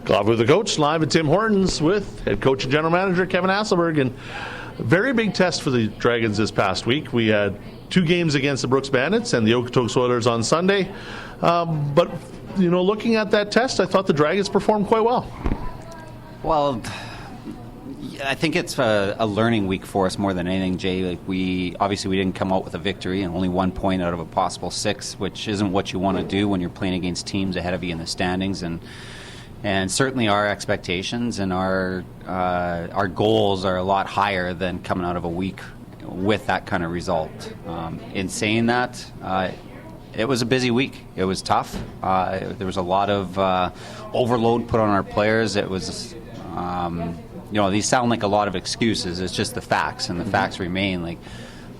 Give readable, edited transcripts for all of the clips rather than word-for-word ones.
Coffee with the Coach, live at Tim Hortons with head coach and general manager Kevin Hasselberg. And a very big test for the Dragons this past week. We had 2 games against the Brooks Bandits and the Okotoks Oilers on Sunday. But, looking at that test, I thought the Dragons performed quite well. Well, I think it's a learning week for us more than anything, Jay. Like we didn't come out with a victory and only 1 point out of a possible 6, which isn't what you want to do when you're playing against teams ahead of you in the standings. And certainly our expectations and our goals are a lot higher than coming out of a week with that kind of result. In saying that, it was a busy week. It was tough. There was a lot of overload put on our players. It was, these sound like a lot of excuses. It's just the facts, and the facts remain. Like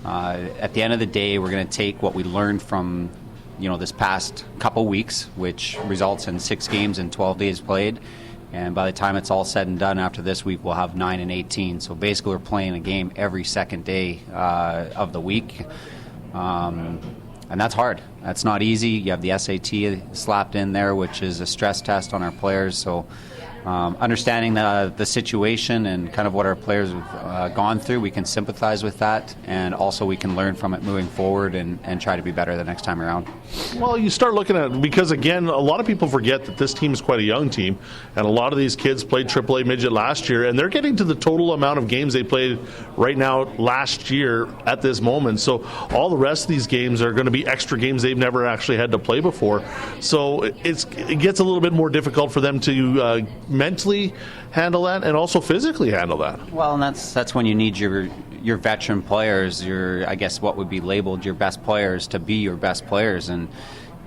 at the end of the day, we're going to take what we learned from this past couple weeks, which results in 6 games in 12 days played. And by the time it's all said and done after this week, we'll have 9 and 18. So basically we're playing a game every second day of the week. And that's hard. That's not easy. You have the SAT slapped in there, which is a stress test on our players. So understanding the situation and kind of what our players have gone through, we can sympathize with that, and also we can learn from it moving forward and try to be better the next time around. Well, you start looking at, because again, a lot of people forget that this team is quite a young team, and a lot of these kids played AAA midget last year, and they're getting to the total amount of games they played right now last year at this moment. So all the rest of these games are going to be extra games they've never actually had to play before. So it gets a little bit more difficult for them to mentally handle that and also physically handle that. Well, and that's when you need your veteran players, I guess what would be labeled your best players, to be your best players, and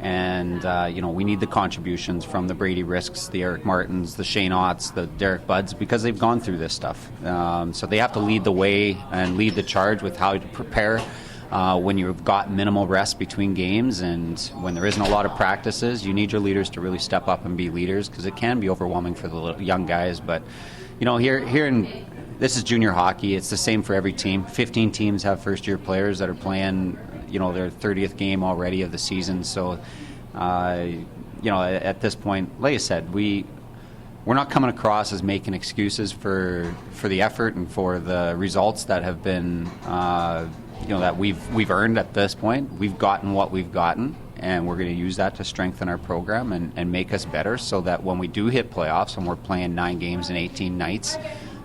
we need the contributions from the Brady Risks, the Eric Martins, the Shane Otts, the Derek Budds, because they've gone through this stuff. So they have to lead the way and lead the charge with how to prepare when you've got minimal rest between games, and when there isn't a lot of practices. You need your leaders to really step up and be leaders, because it can be overwhelming for the young guys. But here in this is junior hockey. It's the same for every team. 15 teams have first-year players that are playing, their 30th game already of the season. So, at this point, like I said, we're not coming across as making excuses for the effort and for the results that have been, that we've earned at this point. We've gotten what we've gotten, and we're going to use that to strengthen our program and make us better, so that when we do hit playoffs and we're playing 9 games in 18 nights,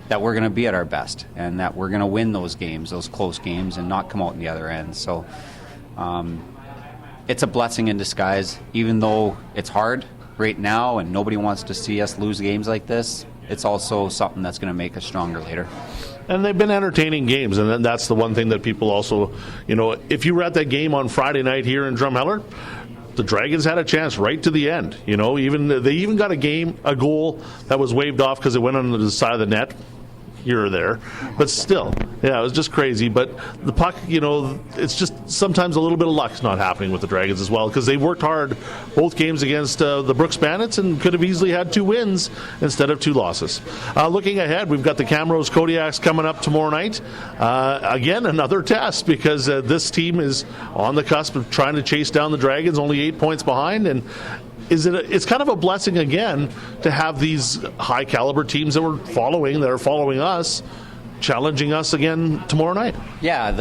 that we're going to be at our best, and that we're going to win those games, those close games, and not come out on the other end. So it's a blessing in disguise. Even though it's hard right now and nobody wants to see us lose games like this, it's also something that's going to make us stronger later. And they've been entertaining games, and then that's the one thing that people also, if you were at that game on Friday night here in Drumheller, the Dragons had a chance right to the end. They even got a goal that was waved off because it went on the side of the net here or there. But still, it was just crazy. But the puck, it's just sometimes a little bit of luck's not happening with the Dragons as well, because they worked hard both games against the Brooks Bandits and could have easily had 2 wins instead of 2 losses. Looking ahead, we've got the Camrose Kodiaks coming up tomorrow night. Again, another test, because this team is on the cusp of trying to chase down the Dragons, only 8 points behind, and it's kind of a blessing again to have these high caliber teams that are following us, challenging us again tomorrow night. Yeah,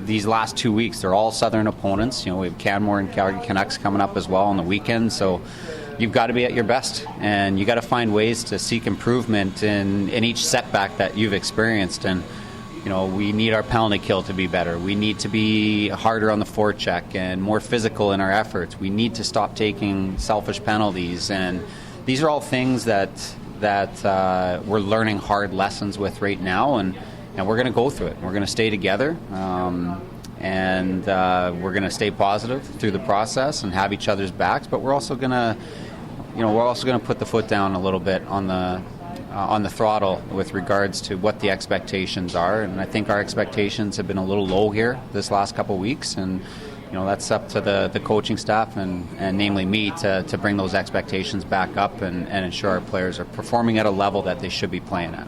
these last 2 weeks, they're all Southern opponents. We have Canmore and Calgary Canucks coming up as well on the weekend, so you've got to be at your best, and you got to find ways to seek improvement in each setback that you've experienced. And we need our penalty kill to be better. We need to be harder on the forecheck and more physical in our efforts. We need to stop taking selfish penalties, and these are all things that we're learning hard lessons with right now, and we're going to go through it. We're going to stay together, and we're going to stay positive through the process and have each other's backs. But we're also going to put the foot down a little bit on the throttle with regards to what the expectations are, and I think our expectations have been a little low here this last couple of weeks, and that's up to the coaching staff and namely me to bring those expectations back up and ensure our players are performing at a level that they should be playing at.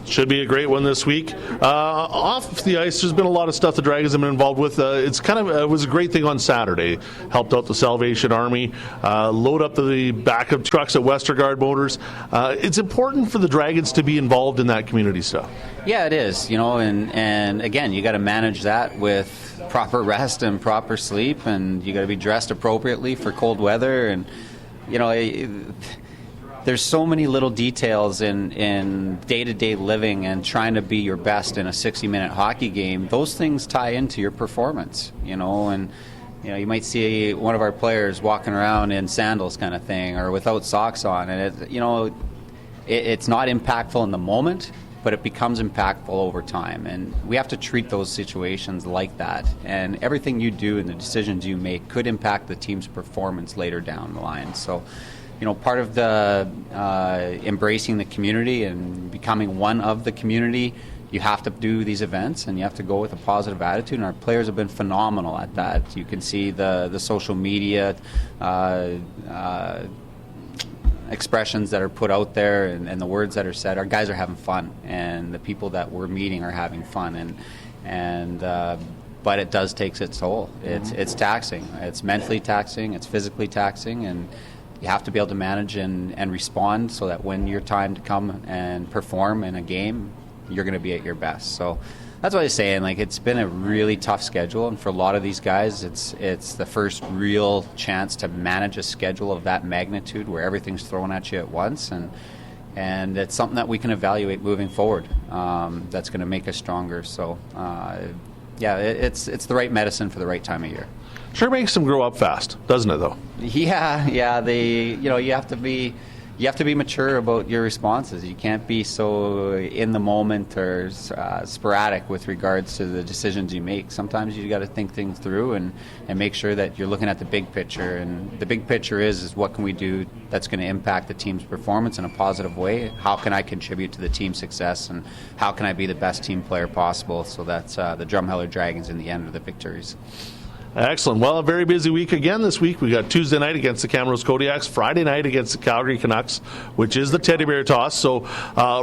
Should be a great one this week. Off the ice, there's been a lot of stuff the Dragons have been involved with. It was a great thing on Saturday. Helped out the Salvation Army, load up the backup trucks at Westergaard Motors. It's important for the Dragons to be involved in that community stuff. Yeah, it is. And again, you got to manage that with proper rest and proper sleep, and you got to be dressed appropriately for cold weather, and there's so many little details in day-to-day living and trying to be your best in a 60-minute hockey game. Those things tie into your performance, and you might see one of our players walking around in sandals kind of thing or without socks on, and it's not impactful in the moment, but it becomes impactful over time, and we have to treat those situations like that. And everything you do and the decisions you make could impact the team's performance later down the line. So part of the embracing the community and becoming one of the community, you have to do these events and you have to go with a positive attitude, and our players have been phenomenal at that. You can see the social media expressions that are put out there and the words that are said. Our guys are having fun, and the people that we're meeting are having fun, but it does take its toll. It's taxing. It's mentally taxing, it's physically taxing, and you have to be able to manage and respond so that when your time to come and perform in a game, you're going to be at your best. So that's what I was saying. It's been a really tough schedule, and for a lot of these guys, it's the first real chance to manage a schedule of that magnitude where everything's thrown at you at once, and it's something that we can evaluate moving forward. That's going to make us stronger. So it's the right medicine for the right time of year. Sure makes them grow up fast, doesn't it, though? Yeah. You have to be mature about your responses. You can't be so in the moment or sporadic with regards to the decisions you make. Sometimes you got to think things through and make sure that you're looking at the big picture. And the big picture is what can we do that's going to impact the team's performance in a positive way? How can I contribute to the team's success, and how can I be the best team player possible so that the Drumheller Dragons in the end are the victories? Excellent. Well, a very busy week again this week. We got Tuesday night against the Camrose Kodiaks, Friday night against the Calgary Canucks, which is the teddy bear toss. So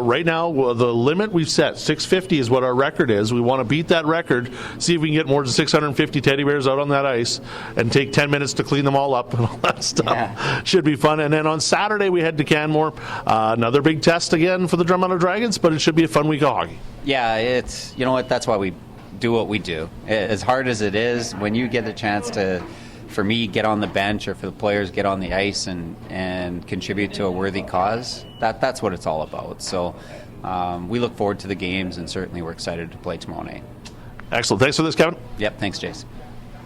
right now, the limit we've set, 650 is what our record is. We want to beat that record, see if we can get more than 650 teddy bears out on that ice and take 10 minutes to clean them all up and all that stuff. Yeah. Should be fun. And then on Saturday, we head to Canmore. Another big test again for the Drumheller Dragons, but it should be a fun week of hockey. Yeah, that's why we do what we do. As hard as it is, when you get the chance to, for me, get on the bench, or for the players get on the ice and contribute to a worthy cause, that's what it's all about. So we look forward to the games, and certainly we're excited to play tomorrow night. Excellent. Thanks for this, Kevin. Yep, thanks, Jace.